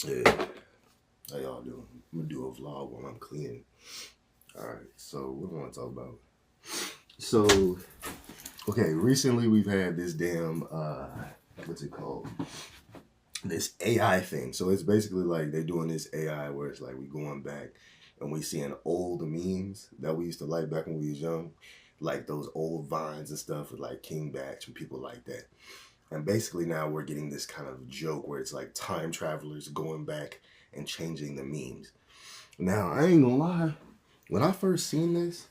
Yeah. How y'all doing? I'm gonna do a vlog while I'm cleaning. Alright, so what do I want to talk about? So, okay, recently we've had this damn what's it called? This AI thing. So it's basically like they're doing this AI where it's like we going back and we seeing old memes that we used to like back when we was young. Like those old vines and stuff with like King Batch and people like that. And basically now we're getting this kind of joke where it's like time travelers going back and changing the memes. Now, I ain't gonna lie. When I first seen this,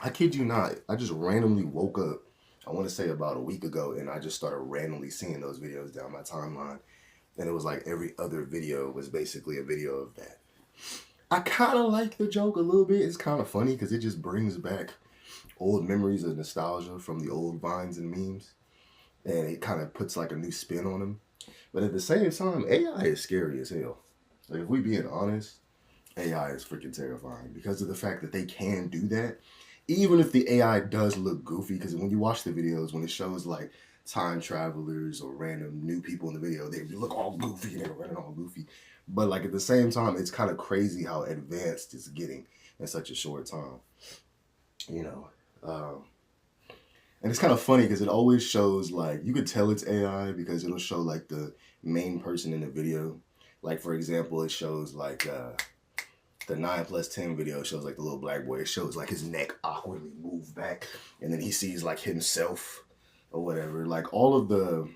I kid you not, I just randomly woke up, I want to say about a week ago, and I just started randomly seeing those videos down my timeline. And it was like every other video was basically a video of that. I kind of like the joke a little bit. It's kind of funny because it just brings back old memories of nostalgia from the old vines and memes. And it kind of puts like a new spin on them. But at the same time, AI is scary as hell. Like, if we being honest, AI is freaking terrifying because of the fact that they can do that. Even if the AI does look goofy, because when you watch the videos, when it shows like time travelers or random new people in the video, they look all goofy, they're running all goofy. But like at the same time, it's kind of crazy how advanced it's getting in such a short time. You know, um, and it's kind of funny because it always shows like you could tell it's AI because it'll show like the main person in the video. Like for example, it shows like the 9 plus 10 video shows like the little black boy. It shows like his neck awkwardly move back, and then he sees like himself or whatever. Like all of the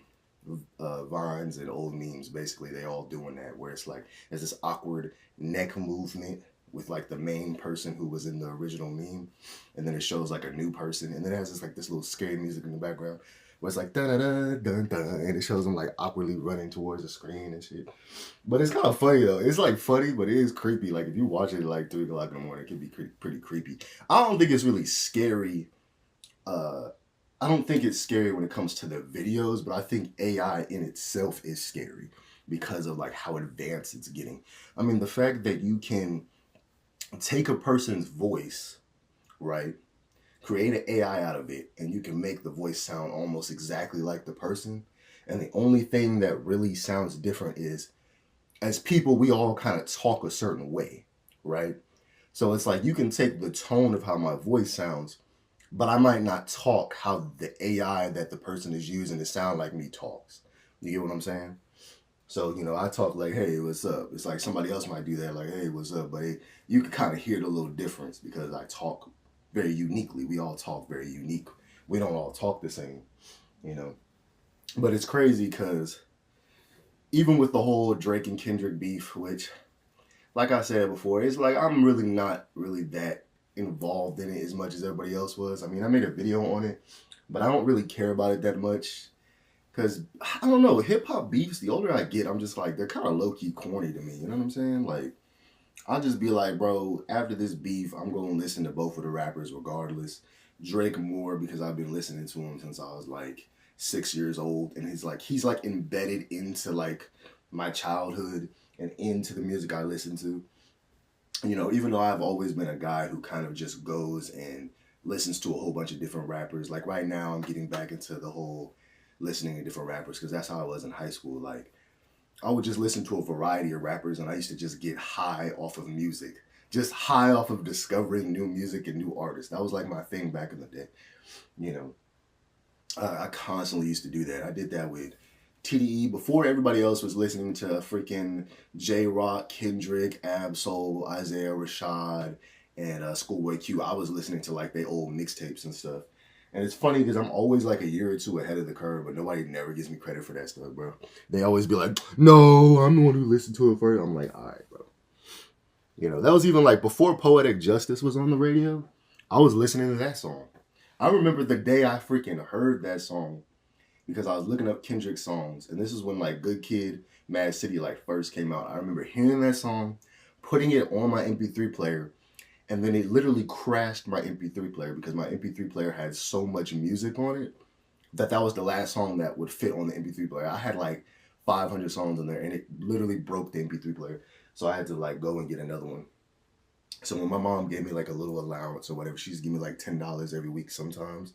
vines and old memes, basically they all doing that, where it's like there's this awkward neck movement with like the main person who was in the original meme, and then it shows like a new person, and then it has this little scary music in the background where it's like da da da dun dun, and it shows them like awkwardly running towards the screen and shit. But it's kind of funny though. It's like funny, but it is creepy. Like if you watch it at like 3 o'clock in the morning, it can be pretty creepy. I don't think it's really scary. Uh, I don't think it's scary when it comes to the videos, but I think AI in itself is scary because of like how advanced it's getting. I mean, the fact that you can take a person's voice, right? Create an AI out of it, and you can make the voice sound almost exactly like the person. And the only thing that really sounds different is as people, we all kind of talk a certain way, right? So it's like you can take the tone of how my voice sounds, but I might not talk how the AI that the person is using to sound like me talks. You get what I'm saying? So, I talk like, hey, what's up? It's like somebody else might do that, like, hey, what's up? But you can kind of hear the little difference because I talk very uniquely. We all talk very unique. We don't all talk the same, you know. But it's crazy because even with the whole Drake and Kendrick beef, which like I said before, it's like I'm really not really that involved in it as much as everybody else was. I mean, I made a video on it, but I don't really care about it that much because I don't know. Hip hop beefs, the older I get, I'm just like, they're kind of low key corny to me. You know what I'm saying? Like, I'll just be like, bro, after this beef, I'm going to listen to both of the rappers regardless. Drake more because I've been listening to him since I was like 6 years old. And he's like embedded into like my childhood and into the music I listen to. Even though I've always been a guy who kind of just goes and listens to a whole bunch of different rappers. Like right now, I'm getting back into the whole listening to different rappers because that's how I was in high school. Like I would just listen to a variety of rappers, and I used to just get high off of music, just high off of discovering new music and new artists. That was like my thing back in the day. You know, I constantly used to do that. I did that with TDE before everybody else was listening to freaking J Rock, Kendrick, Ab-Soul, Isaiah Rashad, and Schoolboy Q. I was listening to like their old mixtapes and stuff. And it's funny because I'm always like a year or two ahead of the curve, but nobody never gives me credit for that stuff, bro. They always be like, no, I'm the one who listened to it first. I'm like, all right, bro. That was even like before Poetic Justice was on the radio. I was listening to that song. I remember the day I freaking heard that song because I was looking up Kendrick songs, and this is when like Good Kid, Mad City like first came out. I remember hearing that song, putting it on my MP3 player, and then it literally crashed my MP3 player because my MP3 player had so much music on it that was the last song that would fit on the MP3 player. I had like 500 songs in there, and it literally broke the MP3 player. So I had to like go and get another one. So when my mom gave me like a little allowance or whatever, she's give me like $10 every week sometimes.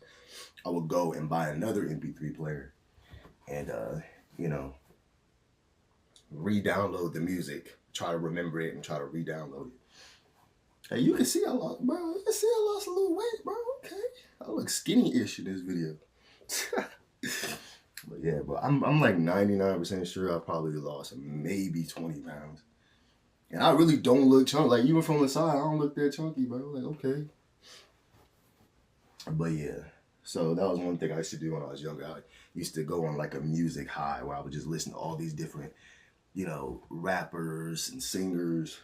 I would go and buy another MP3 player, and you know, re-download the music, try to remember it, and try to re-download it. Hey, you can see I lost, bro. You can see I lost a little weight, bro. Okay, I look skinny-ish in this video. But yeah, but I'm like 99% sure I probably lost maybe 20 pounds. And I really don't look chunky. Like, even from the side, I don't look that chunky, bro. Like, okay. But yeah, so that was one thing I used to do when I was younger. I used to go on like a music high where I would just listen to all these different, rappers and singers.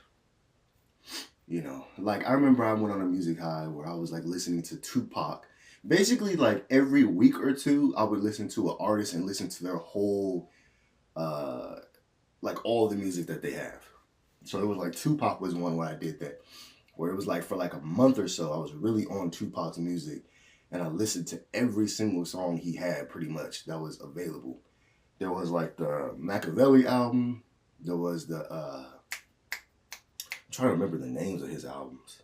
Like I remember I went on a music high where I was like listening to Tupac. Basically, like every week or two, I would listen to an artist and listen to their whole, like all the music that they have. So it was like Tupac was one where I did that, where it was like for like a month or so, I was really on Tupac's music, and I listened to every single song he had pretty much that was available. There was like the Machiavelli album. There was the I'm trying to remember the names of his albums.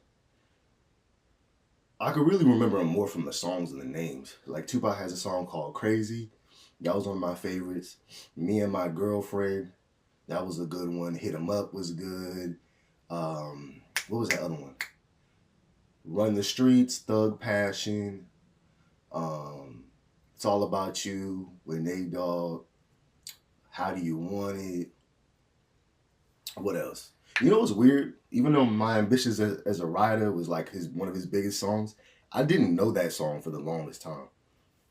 I could really remember them more from the songs than the names. Like Tupac has a song called Crazy. That was one of my favorites. Me and My Girlfriend. That was a good one. Hit 'Em Up was good. What was that other one? Run the Streets, Thug Passion. It's All About You with Nate Dogg. How Do You Want It? What else? You know what's weird? Even though My Ambitions as a Writer was like one of his biggest songs, I didn't know that song for the longest time.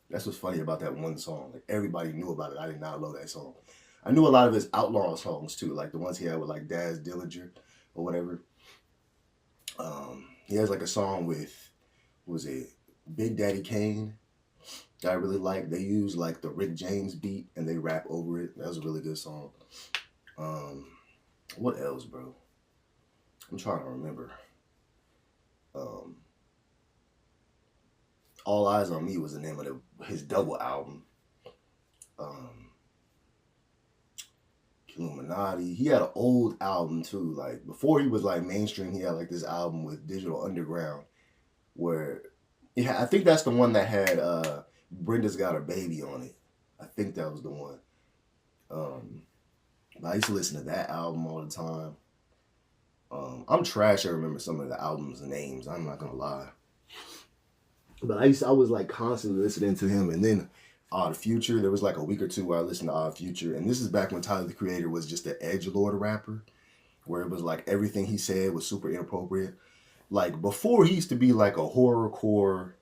That's what's funny about that one song. Like everybody knew about it. I did not know that song. I knew a lot of his outlaw songs too, like the ones he had with like Daz Dillinger or whatever. He has like a song with, what was it, Big Daddy Kane that I really like. They use like the Rick James beat and they rap over it. That was a really good song. What else, bro? I'm trying to remember. All Eyes on Me was the name of his double album. Illuminati. He had an old album too. Like before he was like mainstream, he had like this album with Digital Underground, where I think that's the one that had Brenda's Got a Baby on it. I think that was the one. I used to listen to that album all the time. I'm trash. I remember some of the albums' names. I'm not gonna lie. But I was like constantly listening to him, and then Odd Future. There was like a week or two where I listened to Odd Future, and this is back when Tyler the Creator was just an edgelord rapper, where it was like everything he said was super inappropriate. Like before, he used to be like a horrorcore,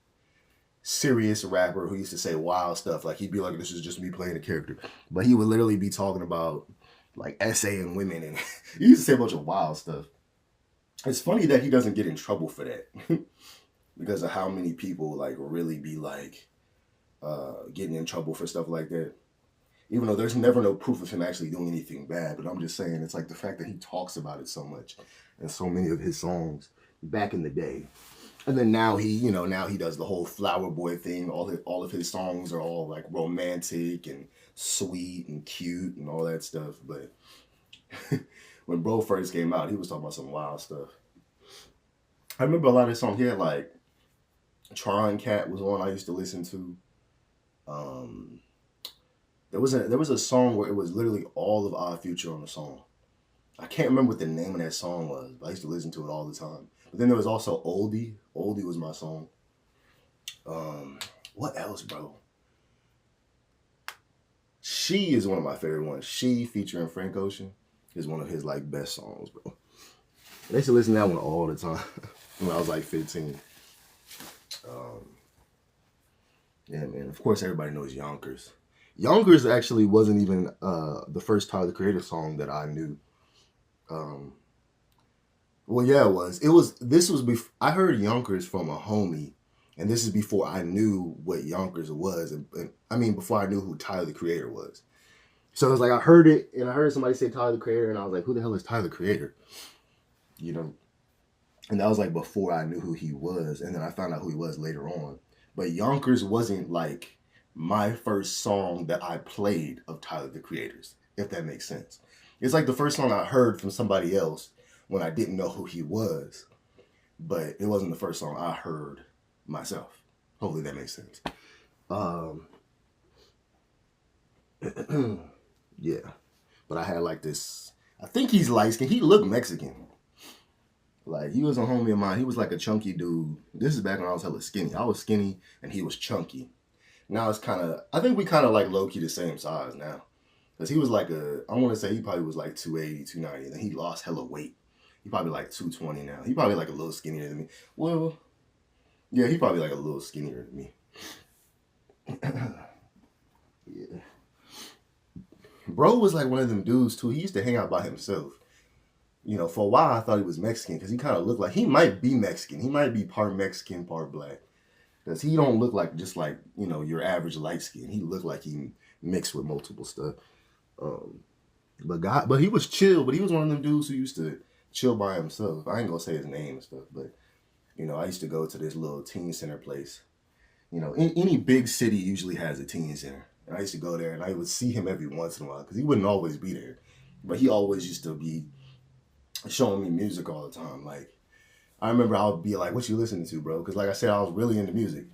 serious rapper who used to say wild stuff. Like he'd be like, "This is just me playing a character," but he would literally be talking about like essaying women, and he used to say a bunch of wild stuff. It's funny that he doesn't get in trouble for that because of how many people like really be like getting in trouble for stuff like that. Even though there's never no proof of him actually doing anything bad, but I'm just saying it's like the fact that he talks about it so much in so many of his songs back in the day. And then now he does the whole Flower Boy thing. All of his songs are all like romantic and sweet and cute and all that stuff. But when bro first came out, he was talking about some wild stuff. I remember a lot of his songs. He had like Tron Cat was one I used to listen to. There was a song where it was literally all of Odd Future on the song. I can't remember what the name of that song was, but I used to listen to it all the time. But then there was also Oldie. Oldie was my song. What else, bro? She is one of my favorite ones. She featuring Frank Ocean is one of his like best songs, bro. I used to listen to that one all the time when I was like 15. Yeah, man. Of course, everybody knows Yonkers. Yonkers actually wasn't even the first Tyler the Creator song that I knew. Well, yeah, it was. This was before I heard Yonkers from a homie, and this is before I knew what Yonkers was, and I mean before I knew who Tyler the Creator was. So it was like I heard it, and I heard somebody say Tyler the Creator, and I was like, who the hell is Tyler the Creator? And that was like before I knew who he was, and then I found out who he was later on. But Yonkers wasn't like my first song that I played of Tyler the Creator's, if that makes sense. It's like the first song I heard from somebody else when I didn't know who he was, but it wasn't the first song I heard myself. Hopefully that makes sense. Yeah. But I had like this. I think he's light skinned. He looked Mexican. Like he was a homie of mine. He was like a chunky dude. This is back when I was hella skinny. I was skinny and he was chunky. Now it's kind of. I think we kind of like low key the same size now. Cause he was like I want to say he probably was like 280, 290. And then he lost hella weight. He probably like 220 now. He probably like a little skinnier than me. Well, yeah, he probably like a little skinnier than me. Yeah. Bro was like one of them dudes too. He used to hang out by himself. You know, for a while I thought he was Mexican because he kind of looked like he might be Mexican. He might be part Mexican, part black. Because he don't look like just like, you know, your average light skin. He looked like he mixed with multiple stuff. But he was chill. But he was one of them dudes who used to chill by himself. I ain't gonna say his name and stuff, but you know, I used to go to this little teen center place. You know, any big city usually has a teen center. And I used to go there and I would see him every once in a while because he wouldn't always be there. But he always used to be showing me music all the time. Like, I remember I would be like, what you listening to, bro? Because like I said, I was really into music.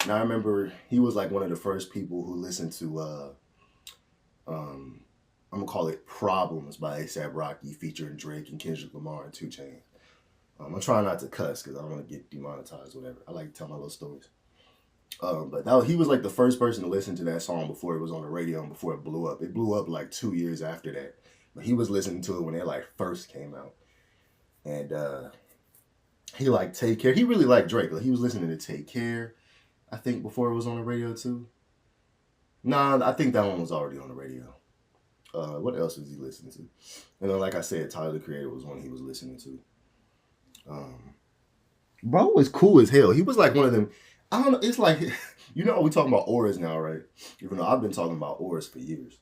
And I remember he was like one of the first people who listened to, I'm going to call it Problems by A$AP Rocky featuring Drake and Kendrick Lamar and 2 Chainz. I'm trying not to cuss because I don't want to get demonetized or whatever. I like to tell my little stories. But he was like the first person to listen to that song before it was on the radio and before it blew up. It blew up like 2 years after that. But he was listening to it when it like first came out. And he liked Take Care. He really liked Drake. Like, he was listening to Take Care, I think, before it was on the radio too. Nah, I think that one was already on the radio. What else was he listening to? And then, like I said, Tyler the Creator was one he was listening to. Bro was cool as hell. He was like one of them. I don't know. It's like, you know, we talking about auras now, right? Even though I've been talking about auras for years.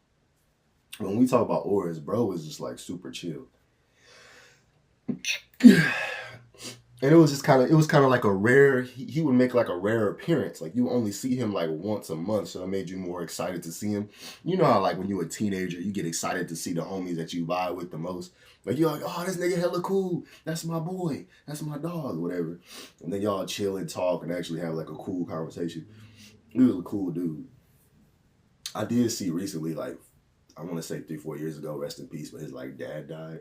When we talk about auras, bro was just like super chill. And it was kind of like a rare, he would make like a rare appearance. Like you only see him like once a month. So it made you more excited to see him. You know how like when you're a teenager, you get excited to see the homies that you vibe with the most. Like you're like, oh, this nigga hella cool. That's my boy. That's my dog, whatever. And then y'all chill and talk and actually have like a cool conversation. He was a cool dude. I did see recently, like, I want to say 3-4 years ago, rest in peace, but his like dad died.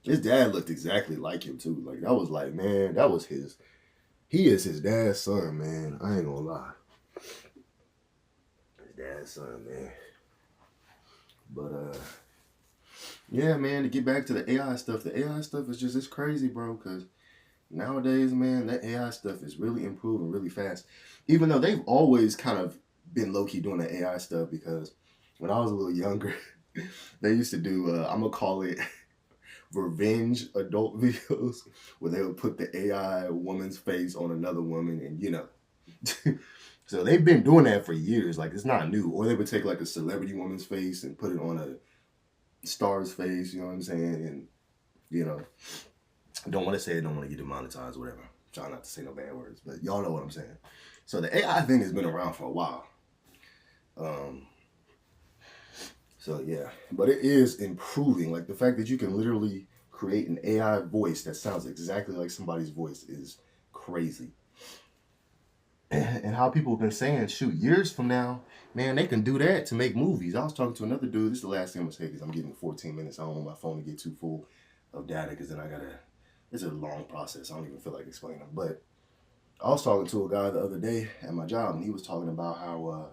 His dad looked exactly like him too. Like that was like, man, that was he is his dad's son, man. I ain't gonna lie. His dad's son, man. But yeah, man, to get back to the AI stuff, it's crazy, bro, because nowadays, man, that AI stuff is really improving really fast. Even though they've always kind of been low-key doing the AI stuff, because when I was a little younger, they used to do, I'm gonna call it revenge adult videos where they would put the AI woman's face on another woman, and you know. So they've been doing that for years. Like, it's not new. Or they would take like a celebrity woman's face and put it on a star's face, you know what I'm saying? And, you know, I don't want to say it, don't want to get demonetized, whatever. Try not to say no bad words, but y'all know what I'm saying. So the AI thing has been around for a while. So yeah, but it is improving. Like the fact that you can literally create an AI voice that sounds exactly like somebody's voice is crazy. And how people have been saying, shoot, years from now, man, they can do that to make movies. I was talking to another dude. This is the last thing I'm going to say because I'm getting 14 minutes. I don't want my phone to get too full of data because then it's a long process. I don't even feel like explaining. But I was talking to a guy the other day at my job, and he was talking about how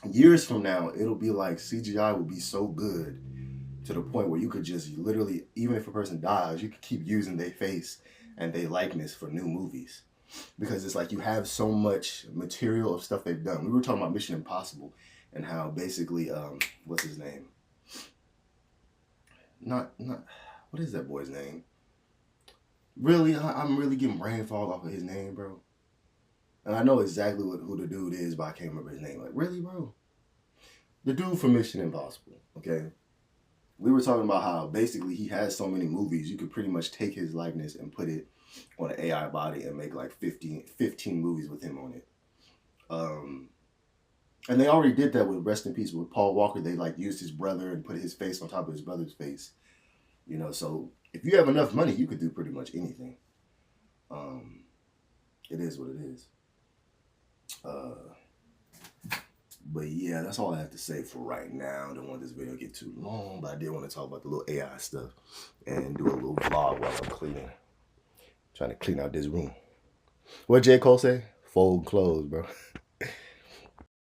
years from now, it'll be like CGI will be so good to the point where you could just literally, even if a person dies, you could keep using their face and their likeness for new movies. Because it's like you have so much material of stuff they've done. We were talking about Mission Impossible and how basically, what's his name? Not what is that boy's name? Really, I'm really getting brain fog off of his name, bro. And I know exactly who the dude is, but I can't remember his name. Like, really, bro? The dude from Mission Impossible, okay? We were talking about how basically he has so many movies, you could pretty much take his likeness and put it on an AI body and make like 15 movies with him on it. And they already did that with Rest in Peace with Paul Walker. They like used his brother and put his face on top of his brother's face. You know, so if you have enough money, you could do pretty much anything. It is what it is. But yeah, that's all I have to say for right now. I don't want this video to get too long, but I did want to talk about the little AI stuff and do a little vlog while I'm cleaning. Trying to clean out this room. What J. Cole say? Fold clothes, bro.